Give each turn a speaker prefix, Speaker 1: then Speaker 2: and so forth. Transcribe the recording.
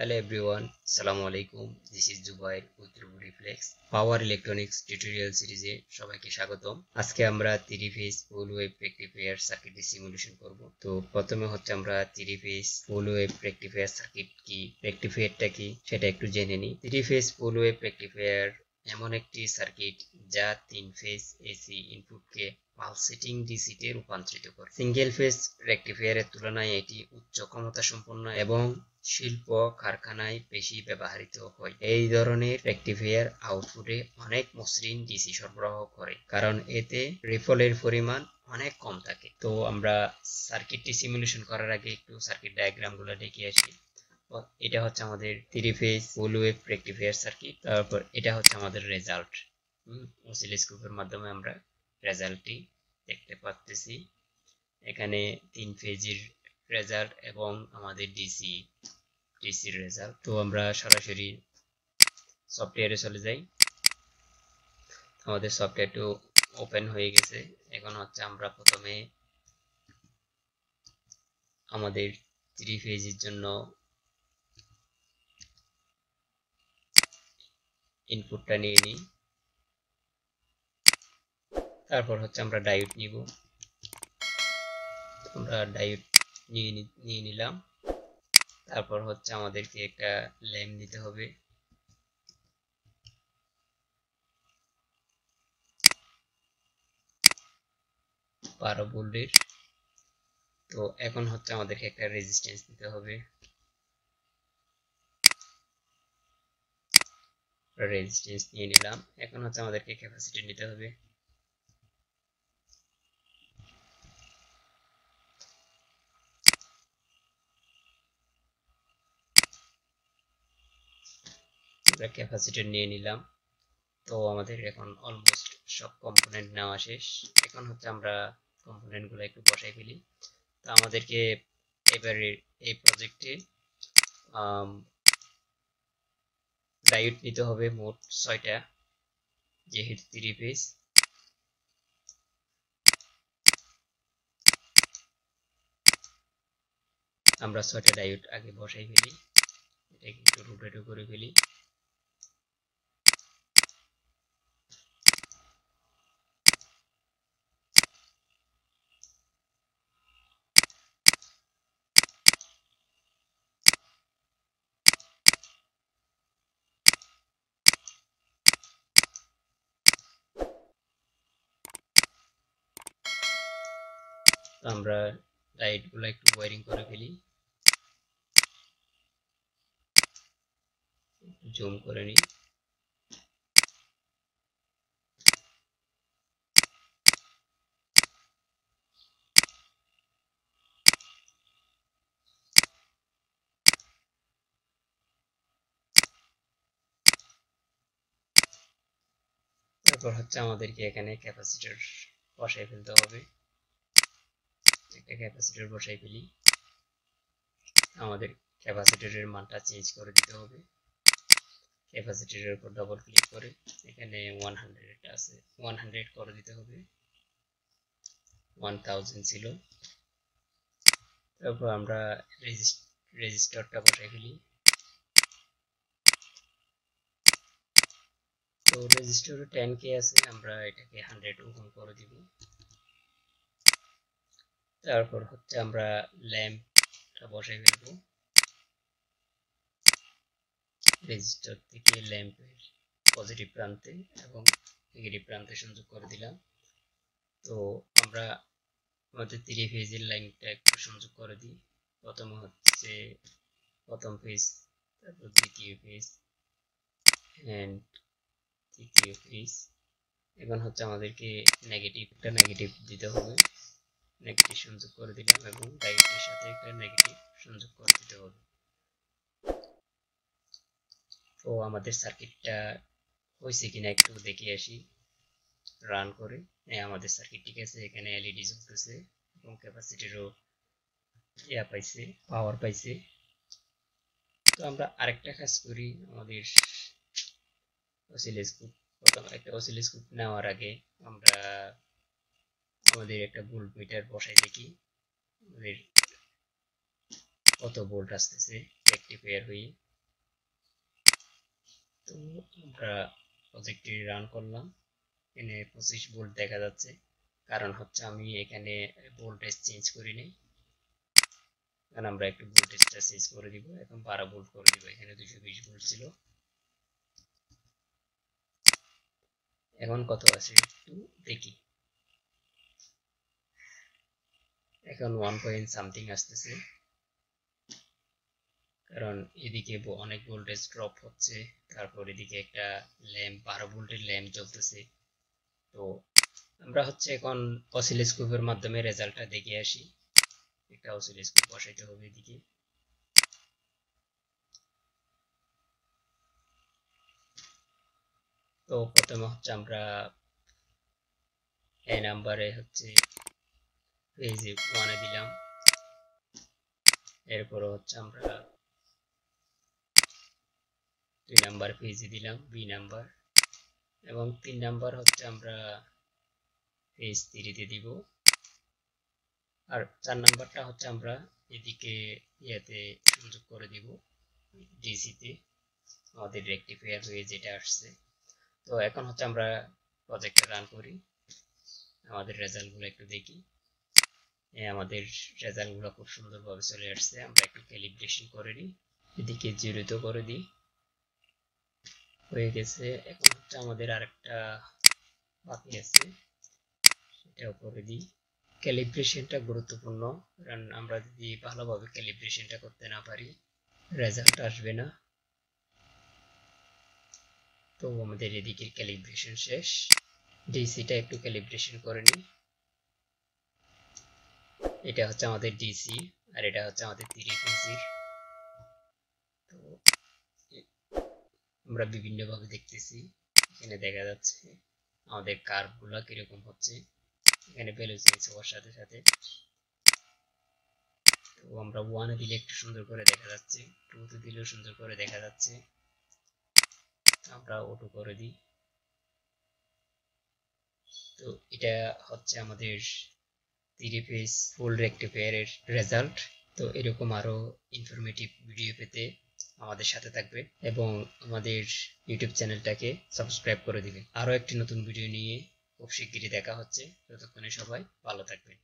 Speaker 1: Hello everyone, Assalamu alaikum. This is Zubair with Reflex Power Electronics Tutorial Series এ সবাইকে স্বাগতম। আজকে আমরা 3 phase ফুল wave rectifier সার্কিটের simulation করব। তো প্রথমে হচ্ছে আমরা 3 ফেজ ফুল ওয়েভ রেকটিফায়ার সার্কিট কি, রেকটিফায়ারটা কি সেটা একটু জেনে নিই। 3 ফেজ ফুল ওয়েভ রেকটিফায়ার এমন একটি সার্কিট যা 3 ফেজ এসি ইনপুটকে পালসেটিং ডিসিতে রূপান্তরিত করে। সিঙ্গেল ফেজ রেকটিফায়ারের তুলনায় এটি উচ্চ ক্ষমতা সম্পন্ন এবং শিল্প কারখানায় বেশি ব্যবহৃত হয়। এই ধরনের রেকটিফায়ার আউটপুটে অনেক মসৃণ ডিসি সরবরাহ করে, কারণ এতে রিপলের পরিমাণ অনেক কম থাকে। তো আমরা সার্কিটটি সিমুলেশন করার আগে একটু সার্কিট ডায়াগ্রাম গুলো দেখে আসি। এটা হচ্ছে আমাদের 3 ফেজ ফুল ওয়েভ রেকটিফায়ার সার্কিট। তারপর এটা হচ্ছে আমাদের রেজাল্ট। অসিলোস্কোপের মাধ্যমে আমরা রেজাল্টটি দেখতে পাচ্ছি। এখানে 3 ফেজের রেজাল্ট এবং আমাদের ডিসির রেজাল্ট। তো আমরা সরাসরি সফটওয়্যারে চলে যাই। আমাদের সফটওয়্যারটি ওপেন হয়ে গেছে। এখন হচ্ছে আমরা প্রথমে আমাদের 3 ফেজের জন্য ইনপুটটা নিয়ে নিই। তারপর হচ্ছে আমরা ডায়োড নিব। আমরা ডায়োড নিয়ে নিলাম। তারপর হচ্ছে আমাদেরকে একটা ল্যাম্প নিতে হবে। বারো ভোল্টের। তো এখন হচ্ছে আমাদেরকে একটা রেজিস্ট্যান্স নিতে হবে। রেজিস্ট্যান্স নিয়ে নিলাম। এখন হচ্ছে আমাদেরকে ক্যাপাসিটর নিতে হবে। আমরা ক্যাপাসিটর নিয়ে নিলাম। তো আমাদের এখন অলমোস্ট সব কম্পোনেন্ট নেওয়া শেষ। এখন হচ্ছে আমরা কম্পোনেন্ট গুলো একটু বসাই ফেলি। তো আমাদেরকে এবারে এই প্রজেক্টে ডায়োড নিতে হবে মোট 6টা, যেহেতু 3 ফেজ। আমরা 6টা ডায়োড আগে বসাই ফেলি। এটাকে একটু রোটেট করে ফেলি। আমরা লাইট গুলো একটু ওয়ারিং করে ফেলি। জুম করে নিই। তারপর হচ্ছে আমাদেরকে এখানে ক্যাপাসিটর বসাই ফেলতে হবে। একটা ক্যাপাসিটর বসাই ফেলি। আমাদের ক্যাপাসিটরের মানটা চেঞ্জ করে দিতে হবে। ক্যাপাসিটরের উপর ডবল ক্লিক করে এখানে 100 আছে, 100 করে দিতে হবে। 1000 ছিল। তারপর আমরা রেজিস্টারটা বসাই ফেলি। তো রেজিস্টারে 10K আছে, আমরা এটাকে 100 ওহম করে দিব। তারপর হচ্ছে আমরা ল্যাম্পটা বসাই ফেলবো। রেজিস্টার থেকে ল্যাম্পের পজিটিভ প্রান্তে এবং নেগেটিভ প্রান্তে সংযোগ করে দিলাম। তো আমরা আমাদের 3 ফেজের লাইনটা একটু সংযোগ করে দিই। প্রথমে হচ্ছে প্রথম ফেজ, তারপর দ্বিতীয় ফেজ এন্ড তৃতীয় ফেজ। এখন হচ্ছে আমাদেরকে একটা নেগেটিভ দিতে হবে। নেগেটিভ সংযোগ করে দিলাম এবং ডায়োডের সাথে একটা নেগেটিভ সংযোগ করে দিতে হবে। তো আমাদের সার্কিটটা হয়েছে কিনা একটু দেখে আসি রান করে। আমাদের সার্কিট ঠিক আছে। এখানে এলইডি জ্বলতেছে এবং ক্যাপাসিটরও পাইছে, পাওয়ার পাইছে। তো আমরা আরেকটা কাজ করি। আমাদের অসিলোস্কোপ, প্রথম একটা অসিলোস্কোপ নেওয়ার আগে আমরা আমাদের একটা ভোল্ট মিটার বসাই দেখি আমাদের কত ভোল্ট আসতেছে রেকটিফায়ার হয়ে। তো আমরা প্রজেক্টটি রান করলাম, এখানে 25 ভোল্ট দেখা যাচ্ছে, কারণ হচ্ছে আমি এখানে ভোল্টেজ চেঞ্জ করিনি। কারণ আমরা একটু ভোল্টেজটা চেঞ্জ করে দিব, এখন 12 ভোল্ট করে দিব, এখানে 220 ভোল্ট ছিল। এখন কত আছে একটু দেখি, এখন 1 পয়েন্ট সামথিং আসতেছে, কারণ এদিকে অনেক ভোল্টেজ ড্রপ হচ্ছে, তারপর এদিকে একটা ল্যাম্প 12 ভোল্টের ল্যাম্প জ্বলতেছে। তো আমরা হচ্ছে এখন অসিলোস্কোপের মাধ্যমে রেজাল্টটা দেখে আসি। একটা অসিলোস্কোপ বসাইতে হবে এদিকে। তো প্রথমে হচ্ছে আমরা এই নাম্বারে হচ্ছে পেজ 1 দিলাম, এরপর হচ্ছে আমরা 2 নাম্বার পেজে দিলাম বি নাম্বার, এবং 3 নাম্বার হচ্ছে আমরা পেজ 3 তে দিব, আর 4 নাম্বারটা হচ্ছে আমরা এদিকে ইয়াতে সংযোগ করে দিব ডিসি তে, আমাদের রেকটিফায়ার হয়ে যেটা আসছে। তো এখন হচ্ছে আমরা প্রজেক্টটা রান করি, আমাদের রেজাল্টগুলো একটু দেখি। আমাদের রেজাল্টগুলো খুব সুন্দরভাবে চলে আসছে। আমরা একটু ক্যালিব্রেশন করে নিই, এদিকে 0 করে দিই, হয়ে গেছে। এখন হচ্ছে আমাদের আরেকটা বাকি আছে, সেটাও করে দিই। ক্যালিব্রেশনটা গুরুত্বপূর্ণ, কারণ আমরা যদি ভালোভাবে ক্যালিব্রেশনটা করতে না পারি রেজাল্ট আসবে না। তো আমাদের এদিকের ক্যালিব্রেশন শেষ, ডিসিটা একটু ক্যালিব্রেশন করে নিই। এটা হচ্ছে আমাদের ডিসি, আর এটা হচ্ছে আমাদের 3 ফেজের। তো আমরা বিভিন্নভাবে দেখতেছি, এখানে দেখা যাচ্ছে আমাদের কার্ভগুলো কিরকম হচ্ছে, এখানে ভ্যালু চেঞ্জ হওয়ার সাথে সাথে। তো আমরা 1 এ দিলে একটু সুন্দর করে দেখা যাচ্ছে, 2 তে দিলেও সুন্দর করে দেখা যাচ্ছে। আমরা অটো করে দিই। তো এটা হচ্ছে আমাদের 3 ফেজ ফুল রেকটিফায়ারের রেজাল্ট। তো এরকম আরো ইনফরমেটিভ ভিডিও পেতে আমাদের সাথে থাকবে এবং আমাদের ইউটিউব চ্যানেলটাকে সাবস্ক্রাইব করে দিবেন। আরো একটি নতুন ভিডিও নিয়ে খুব শিগগিরই দেখা হচ্ছে, ততক্ষণে সবাই ভালো থাকবেন।